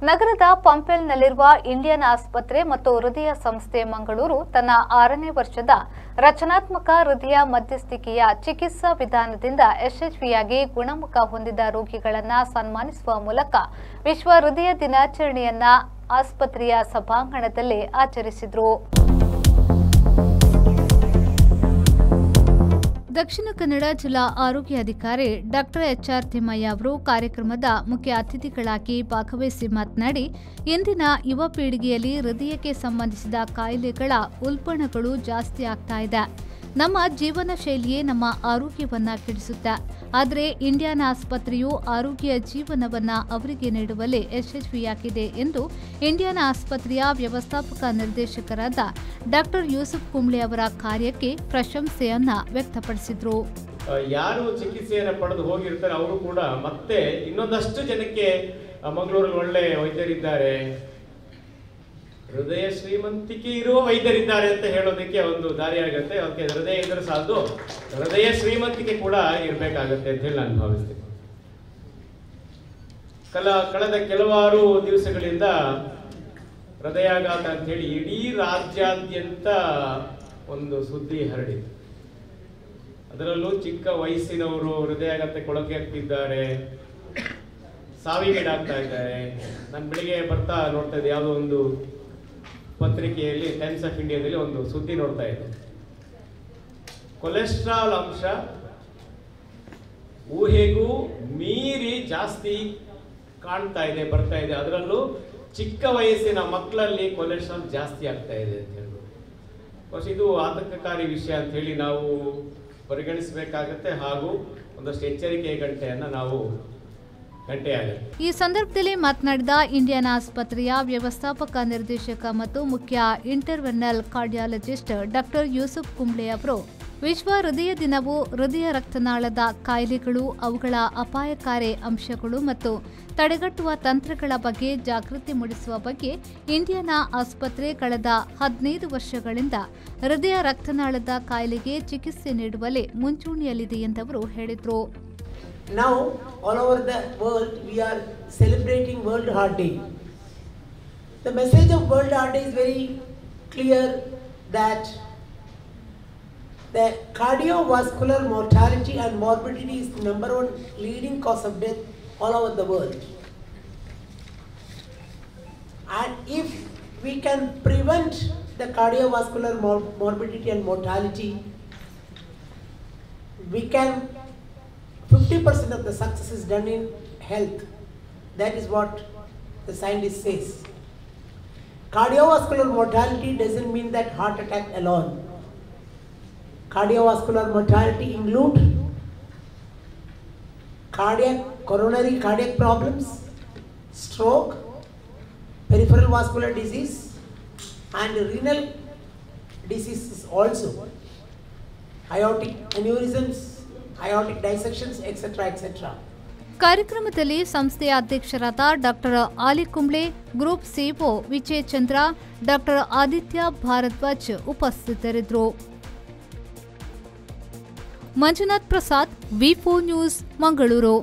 ನಗರದ ಪಂಪೆಲ್ನಲ್ಲಿರುವ ಇಂಡಿಯನ್ ಆಸ್ಪತ್ರೆ ಮತ್ತು ಹೃದಯ ಸಂಸ್ಥೆ ಮಂಗಳೂರು ತನ್ನ 6ನೇ ವರ್ಷದ ರಚನಾತ್ಮಕ ಹೃದಯ ಮಧ್ಯಸ್ಥಿಕೆಯ ಚಿಕಿತ್ಸಾ ವಿಧಾನದಿಂದ ಯಶಸ್ವಿಯಾಗಿ ಗುಣಮುಖ ಹೊಂದಿದ ರೋಗಿಗಳನ್ನು ಸನ್ಮಾನಿಸುವ ಮೂಲಕ ವಿಶ್ವ ಹೃದಯ ದಿನಾಚರಣೆಯನ್ನು ಆಸ್ಪತ್ರೆಯ ಸಭಾಂಗಣದಲ್ಲಿ ಆಚರಿಸಿದರು. ದಕ್ಷಿಣ ಕನ್ನಡ ಜಿಲ್ಲಾ ಆರೋಗ್ಯ ಅಧಿಕಾರಿ ಡಾಕ್ಟರ್ ಎಚ್.ಆರ್. ತಿಮ್ಮಯ್ಯ ಅವರು ಕಾರ್ಯಕ್ರಮದ ಮುಖ್ಯ ಅತಿಥಿಗಳಾಗಿ ಭಾಗವಹಿಸಿ ಮಾತನಾಡಿ, ಇಂದಿನ ಯುವ ಪೀಳಿಗೆಯಲ್ಲಿ ಹೃದಯಕ್ಕೆ ಸಂಬಂಧಿಸಿದ ಕಾಯಿಲೆಗಳ ಉಲ್ಬಣಗಳು ಜಾಸ್ತಿ ಆಗ್ತಾ ಇದೆ. ನಮ್ಮ ಜೀವನ ಶೈಲಿಯೇ ನಮ್ಮ ಆರೋಗ್ಯವನ್ನ ಕೆಡಿಸುತ್ತೆ. ಆದರೆ ಇಂಡಿಯನ್ ಆಸ್ಪತ್ರೆಯು ಆರೋಗ್ಯ ಜೀವನವನ್ನ ಅವರಿಗೆ ನೀಡುವಲ್ಲಿ ಯಶಸ್ವಿಯಾಗಿದೆ ಎಂದು ಇಂಡಿಯನ್ ಆಸ್ಪತ್ರೆಯ ವ್ಯವಸ್ಥಾಪಕ ನಿರ್ದೇಶಕರಾದ ಡಾಕ್ಟರ್ ಯೂಸುಫ್ ಕುಂಬ್ಳೆ ಅವರ ಕಾರ್ಯಕ್ಕೆ ಪ್ರಶಂಸೆಯನ್ನ ವ್ಯಕ್ತಪಡಿಸಿದರು. ಯಾರು ಚಿಕಿತ್ಸೆಯನ್ನು ಪಡೆದು ಹೋಗಿರ್ತಾರೆ ಅವರು ಕೂಡ ಮತ್ತೆ ಇನ್ನೊಂದಷ್ಟು ಜನಕ್ಕೆ ಮಂಗಳೂರಲ್ಲಿ ಒಳ್ಳೆ ವೈದ್ಯರಿದ್ದಾರೆ, ಹೃದಯ ಶ್ರೀಮಂತಿಕೆ ಇರುವ ವೈದ್ಯರಿದ್ದಾರೆ ಅಂತ ಹೇಳೋದಕ್ಕೆ ಒಂದು ದಾರಿ ಆಗುತ್ತೆ. ಅದಕ್ಕೆ ಹೃದಯ ಇದ್ರೆ ಸಾಲದು, ಹೃದಯ ಶ್ರೀಮಂತಿಕೆ ಕೂಡ ಇರಬೇಕಾಗತ್ತೆ ಅಂತ ಹೇಳಿ ನಾನು ಭಾವಿಸ್ತೀನಿ. ಕಳೆದ ಕೆಲವಾರು ದಿವಸಗಳಿಂದ ಹೃದಯಾಘಾತ ಅಂತ ಹೇಳಿ ಇಡೀ ರಾಜ್ಯಾದ್ಯಂತ ಒಂದು ಸುದ್ದಿ ಹರಡಿದೆ. ಅದರಲ್ಲೂ ಚಿಕ್ಕ ವಯಸ್ಸಿನವರು ಹೃದಯಾಘಾತಕ್ಕೆ ಒಳಗಾಗ್ತಿದ್ದಾರೆ, ಸಾವಿಗೀಡಾಗ್ತಾ ಇದ್ದಾರೆ. ನಾನು ಬೆಳಿಗ್ಗೆ ಬರ್ತಾ ನೋಡ್ತಾ ಇದ್ದೆ, ಯಾವುದೋ ಒಂದು ಪತ್ರಿಕೆಯಲ್ಲಿ ಟೈಮ್ಸ್ ಆಫ್ ಇಂಡಿಯಾದಲ್ಲಿ ಒಂದು ಸುದ್ದಿ ನೋಡ್ತಾ ಇದ್ದೆ. ಕೊಲೆಸ್ಟ್ರಾಲ್ ಅಂಶ ಊಹೆಗೂ ಮೀರಿ ಜಾಸ್ತಿ ಕಾಣ್ತಾ ಇದೆ, ಬರ್ತಾ ಇದೆ. ಅದರಲ್ಲೂ ಚಿಕ್ಕ ವಯಸ್ಸಿನ ಮಕ್ಕಳಲ್ಲಿ ಕೊಲೆಸ್ಟ್ರಾಲ್ ಜಾಸ್ತಿ ಆಗ್ತಾ ಇದೆ ಅಂತ ಹೇಳ್ಬೋದು. ಇದು ಆತಂಕಕಾರಿ ವಿಷಯ ಅಂತ ಹೇಳಿ ನಾವು ಪರಿಗಣಿಸಬೇಕಾಗತ್ತೆ. ಹಾಗೂ ಒಂದಷ್ಟು ಎಚ್ಚರಿಕೆಯ ಗಂಟೆಯನ್ನು ನಾವು ಈ ಸಂದರ್ಭದಲ್ಲಿ ಮಾತನಾಡಿದ ಇಂಡಿಯನ್ ಆಸ್ಪತ್ರೆಯ ವ್ಯವಸ್ಥಾಪಕ ನಿರ್ದೇಶಕ ಮತ್ತು ಮುಖ್ಯ ಇಂಟರ್ವೆನ್ನಲ್ ಕಾರ್ಡಿಯಾಲಜಿಸ್ಟ್ ಡಾಕ್ಟರ್ ಯೂಸುಫ್ ಕುಂಬ್ಳೆ ಅವರು, ವಿಶ್ವ ಹೃದಯ ದಿನವು ಹೃದಯ ರಕ್ತನಾಳದ ಕಾಯಿಲೆಗಳು, ಅವುಗಳ ಅಪಾಯಕಾರಿ ಅಂಶಗಳು ಮತ್ತು ತಡೆಗಟ್ಟುವ ತಂತ್ರಗಳ ಬಗ್ಗೆ ಜಾಗೃತಿ ಮೂಡಿಸುವ ಬಗ್ಗೆ ಇಂಡಿಯನ್ ಆಸ್ಪತ್ರೆ ಕಳೆದ 15 ವರ್ಷಗಳಿಂದ ಹೃದಯ ರಕ್ತನಾಳದ ಕಾಯಿಲೆಗೆ ಚಿಕಿತ್ಸೆ ನೀಡುವಲ್ಲಿ ಮುಂಚೂಣಿಯಲ್ಲಿದೆ ಎಂದವರು ಹೇಳಿದರು. Now, all over the world, we are celebrating World Heart Day. The message of World Heart Day is very clear that the cardiovascular mortality and morbidity is the #1 leading cause of death all over the world. And if we can prevent the cardiovascular morbidity and mortality, we can 50% of the success is done in health. That is what the scientist says. Cardiovascular mortality doesn't mean that heart attack alone. Cardiovascular mortality include coronary cardiac problems, stroke, peripheral vascular disease, and renal diseases also, aortic aneurysms, aortic dissections, etc., etc. ಕಾರ್ಯಕ್ರಮದಲ್ಲಿ ಸಂಸ್ಥೆಯ ಅಧ್ಯಕ್ಷರಾದ doctor ಆಲಿ Kumble, group CEO Vijay ಚಂದ್ರ, doctor Aditya Bharadwaj ಉಪಸ್ಥಿತರಿದ್ದರು. Manjunath Prasad, ವಿ4 news, Mangaluru.